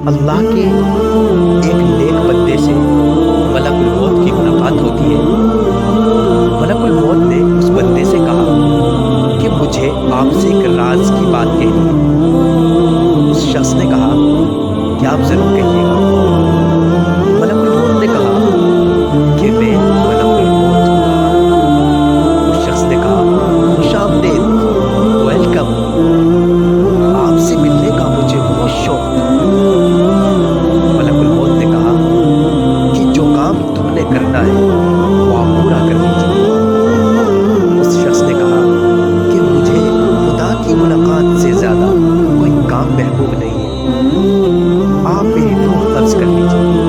اللہ کے ایک نیک بندے سے ملک الموت کی ملاقات ہوتی ہے۔ ملک الموت نے اس بندے سے کہا کہ مجھے آپ سے ایک راز کی بات کہنی ہے۔ اس شخص نے کہا کہ آپ ضرور کہیے گا۔ ملک الموت نے کہا کہ میں ملک الموت ہوں۔ اس شخص نے کہا خوش آمدید، ویلکم، آپ سے ملنے کا مجھے بہت شوق تھا۔ ملک الموت نے کہا کہ جو کام تم نے کرنا ہے وہ آپ پورا کر لیجیے۔ اس شخص نے کہا کہ مجھے خدا کی ملاقات سے زیادہ کوئی کام محبوب نہیں ہے، آپ میری روح قبض کر لیجیے۔